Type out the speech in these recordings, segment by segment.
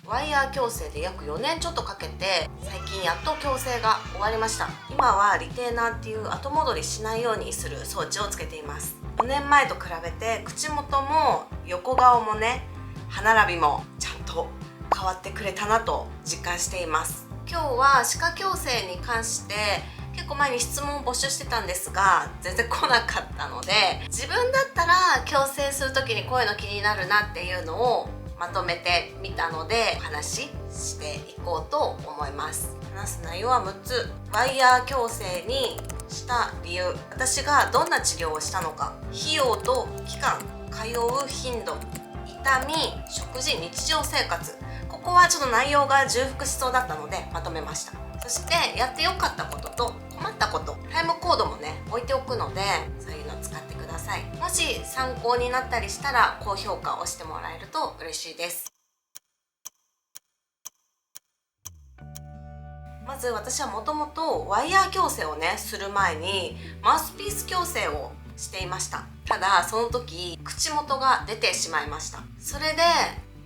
ワイヤー矯正で約4年ちょっとかけて最近やっと矯正が終わりました。今はリテーナーっていう後戻りしないようにする装置をつけています。4年前と比べて口元も横顔もね、歯並びもちゃんと変わってくれたなと実感しています。今日は歯科矯正に関して結構前に質問を募集してたんですが全然来なかったので、自分だったら矯正する時にこういうの気になるなっていうのをまとめてみたのでお話ししていこうと思います。話す内容は6つ。ワイヤー矯正にした理由、私がどんな治療をしたのか、費用と期間、通う頻度、痛み、食事、日常生活、ここはちょっと内容が重複しそうだったのでまとめました。そしてやってよかったことと困ったこと、タイムコードもね置いておくので、そういうのを使ってください。もし参考になったりしたら高評価をしてもらえると嬉しいです。まず私はもともとワイヤー矯正をねする前にマウスピース矯正をしていました。ただその時口元が出てしまいました。それで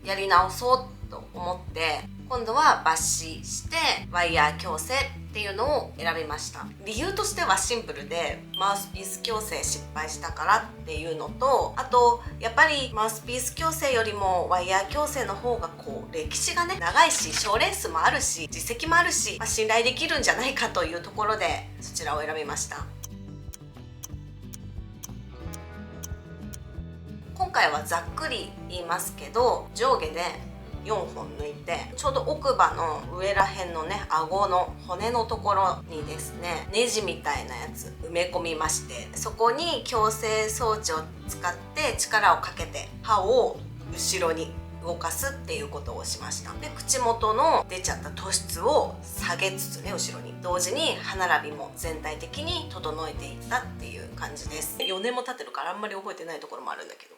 やり直そうと思って今度は抜歯してワイヤー矯正っていうのを選びました。理由としてはシンプルで、マウスピース矯正失敗したからっていうのと、あとやっぱりマウスピース矯正よりもワイヤー矯正の方が歴史がね長いし、賞レースもあるし実績もあるし、信頼できるんじゃないかというところでそちらを選びました。今回はざっくり言いますけど、上下で4本抜いて、ちょうど奥歯の上らへんのね顎の骨のところにですね、ネジみたいなやつ埋め込みまして、そこに矯正装置を使って力をかけて歯を後ろに動かすっていうことをしました。で、口元の出ちゃった突出を下げつつね、後ろに同時に歯並びも全体的に整えていったっていう感じです。4年も経ってるからあんまり覚えてないところもあるんだけど、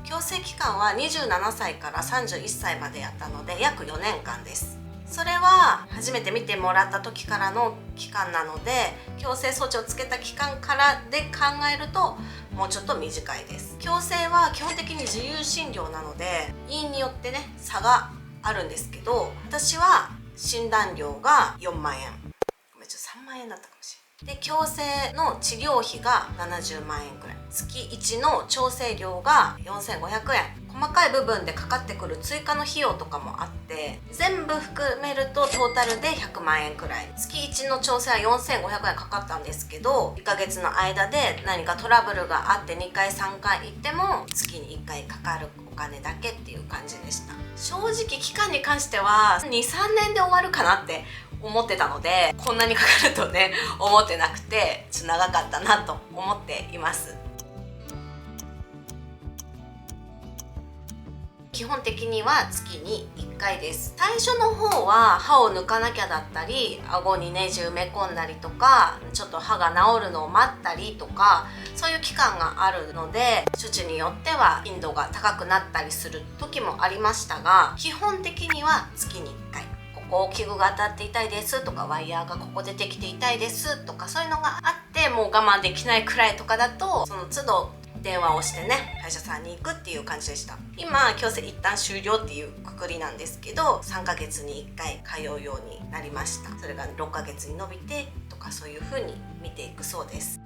矯正期間は27歳から31歳までやったので約4年間です。それは初めて見てもらった時からの期間なので、矯正装置をつけた期間からで考えるともうちょっと短いです。矯正は基本的に自由診療なので医院によってね差があるんですけど、私は診断料が4万円、ごめんちょっと3万円だったかもしれない。で、矯正の治療費が70万円くらい、月1の調整料が4500円、細かい部分でかかってくる追加の費用とかもあって、全部含めるとトータルで100万円くらい、月1の調整は4500円かかったんですけど、1ヶ月の間で何かトラブルがあって2回3回行っても月に1回かかるお金だけっていう感じでした。正直期間に関しては 2,3 年で終わるかなって思ってたので、こんなにかかるとね思ってなくて、ちょっと長かったなと思っています。基本的には月に1回です。最初の方は歯を抜かなきゃだったり、顎にネジ埋め込んだりとか、ちょっと歯が治るのを待ったりとか、そういう期間があるので処置によっては頻度が高くなったりする時もありましたが、基本的には月に1回。ここ器具が当たって痛いですとか、ワイヤーがここ出てきて痛いですとか、そういうのがあってもう我慢できないくらいとかだと、その都度電話をしてね歯医者さんに行くっていう感じでした。今矯正一旦終了っていうくくりなんですけど、3ヶ月に1回通うようになりました。それが6ヶ月に伸びてとか、そういう風に見ていくそうです。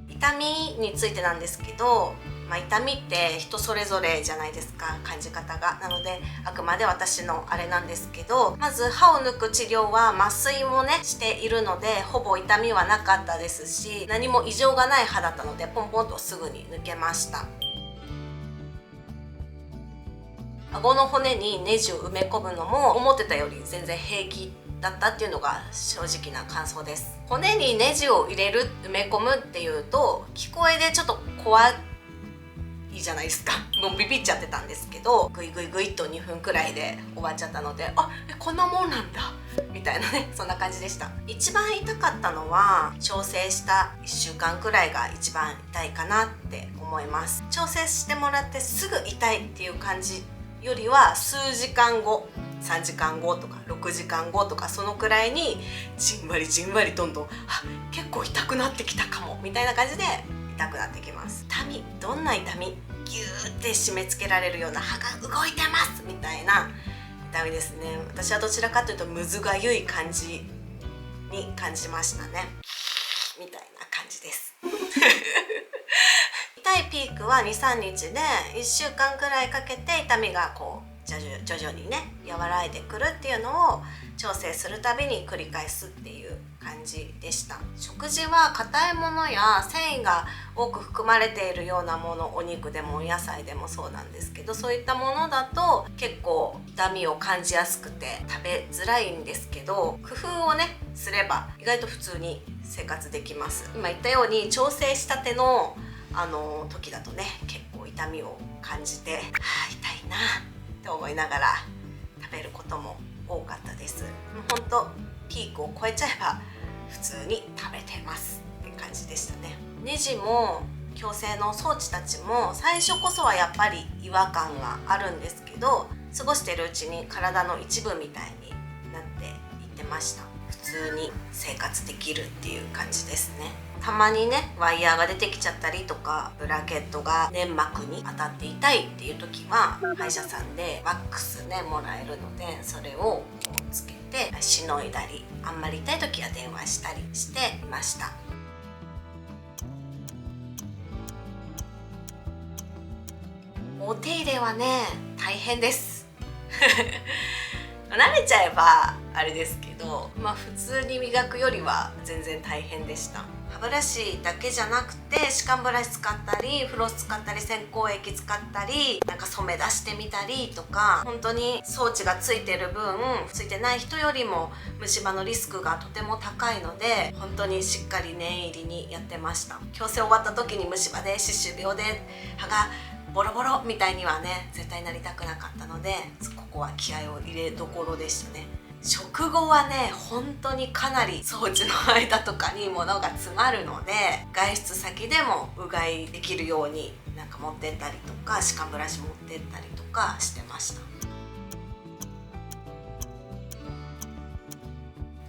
痛みについてなんですけど、痛みって人それぞれじゃないですか、感じ方が。なのであくまで私のあれなんですけど、まず歯を抜く治療は麻酔もねしているので、ほぼ痛みはなかったですし、何も異常がない歯だったのでポンポンとすぐに抜けました。顎の骨にネジを埋め込むのも思ってたより全然平気だったっていうのが正直な感想です。骨にネジを入れる、埋め込むっていうと聞こえでちょっと怖いいじゃないですか。もうビビっちゃってたんですけど、グイグイグイっと2分くらいで終わっちゃったので、こんなもんなんだみたいなね、そんな感じでした。一番痛かったのは調整した1週間くらいが一番痛いかなって思います。調整してもらってすぐ痛いっていう感じよりは数時間後3時間後とか6時間後とか、そのくらいにじんわりじんわりどんどん結構痛くなってきたかもみたいな感じで痛くなってきます。痛み、どんな痛み？ギューって締め付けられるような、歯が動いてますみたいな痛みですね。私はどちらかというとむずがゆい感じに感じましたね、みたいな感じです痛いピークは 2,3 日で1週間くらいかけて痛みがこう徐々にね和らいでくるっていうのを調整するたびに繰り返すっていう感じでした。食事は硬いものや繊維が多く含まれているようなもの、お肉でもお野菜でもそうなんですけど、そういったものだと結構痛みを感じやすくて食べづらいんですけど、工夫をねすれば意外と普通に生活できます。今言ったように調整したての時だとね結構痛みを感じて、痛いなって思いながら食べることも多かったです。ほんとピークを超えちゃえば普通に食べてますって感じでしたね。ネジも矯正の装置たちも最初こそはやっぱり違和感があるんですけど、過ごしてるうちに体の一部みたいになっていってました。普通に生活できるっていう感じですね。たまにねワイヤーが出てきちゃったりとか、ブラケットが粘膜に当たって痛いっていう時は歯医者さんでワックスねもらえるので、それをこうつけてしのいだり、あんまり痛い時は電話したりしていました。お手入れはね大変です慣れちゃえばあれですけど、普通に磨くよりは全然大変でした。歯ブラシだけじゃなくて歯間ブラシ使ったり、フロス使ったり、洗口液使ったり、なんか染め出してみたりとか、本当に装置がついてる分ついてない人よりも虫歯のリスクがとても高いので、本当にしっかり念入りにやってました。矯正終わった時に虫歯で歯周病で歯がボロボロみたいにはね絶対なりたくなかったので、ここは気合を入れどころでしたね。食後はね本当にかなり装置の間とかに物が詰まるので、外出先でもうがいできるようになんか持ってったりとか、歯間ブラシ持ってったりとかしてました。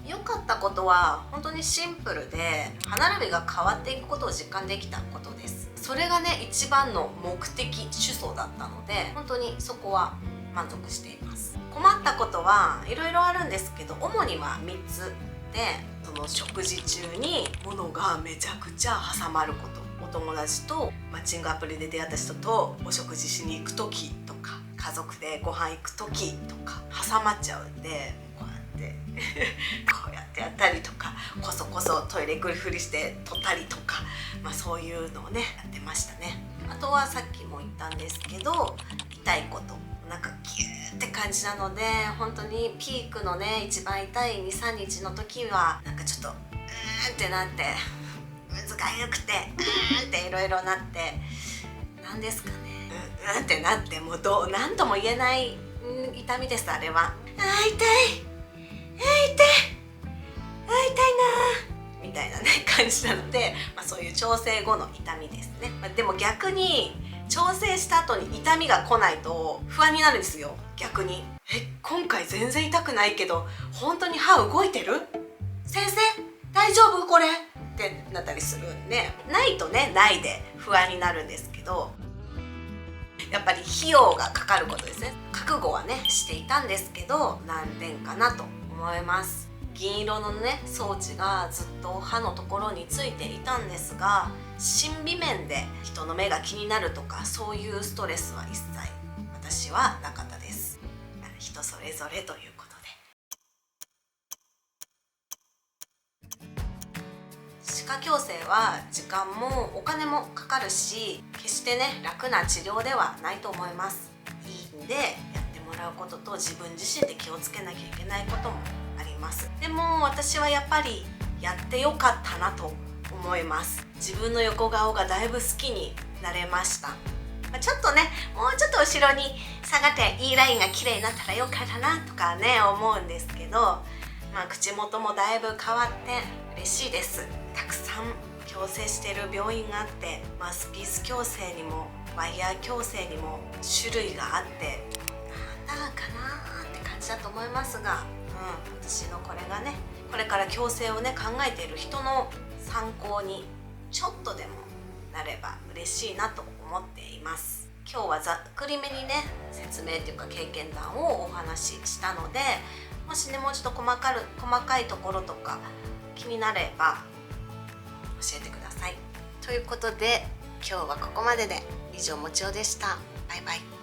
良かったことは本当にシンプルで、歯並びが変わっていくことを実感できたことです。それがね一番の目的主訴だったので、本当にそこは満足しています。困ったことはいろいろあるんですけど、主には3つで、その食事中に物がめちゃくちゃ挟まること、お友達とマッチングアプリで出会った人とお食事しに行く時とか、家族でご飯行く時とか挟まっちゃうんで、こうやってやったりとか、こそこそトイレグリフリして取ったりとか、そういうのをねやってましたね。あとはさっきも言ったんですけど、痛いこと、なんかギューって感じなので、本当にピークのね一番痛い 2,3 日の時はなんかちょっとってなって、むずがゆくてっていろいろなって、なんですかね、ってなって、もう何とも言えない痛みです。あれは痛いなみたいなね感じなので、そういう調整後の痛みですね。でも逆に調整した後に痛みが来ないと不安になるんですよ。逆に今回全然痛くないけど本当に歯動いてる？先生大丈夫これ？ってなったりするんで、ないとねないで不安になるんですけど、やっぱり費用がかかることですね。覚悟はねしていたんですけど、難点かなと思います。銀色のね装置がずっと歯のところについていたんですが、審美面で人の目が気になるとかそういうストレスは一切私はなかったです。人それぞれということで、歯科矯正は時間もお金もかかるし、決してね楽な治療ではないと思います。いいんでやってもらうことと、自分自身で気をつけなきゃいけないこともあります。でも私はやっぱりやってよかったなと思います。自分の横顔がだいぶ好きになれました。ちょっとねもうちょっと後ろに下がっていいラインが綺麗になったらよかったなとかね思うんですけど、口元もだいぶ変わって嬉しいです。たくさん矯正している病院があって、マウスピース矯正にもワイヤー矯正にも種類があって、なんだかなーって感じじだと思いますが、私のこれがね、これから矯正をね考えている人の参考にちょっとでもなれば嬉しいなと思っています。今日はざっくりめにね説明というか経験談をお話ししたので、もしねもうちょっと細かいところとか気になれば教えてください。ということで今日はここまでで、以上もちおでした。バイバイ。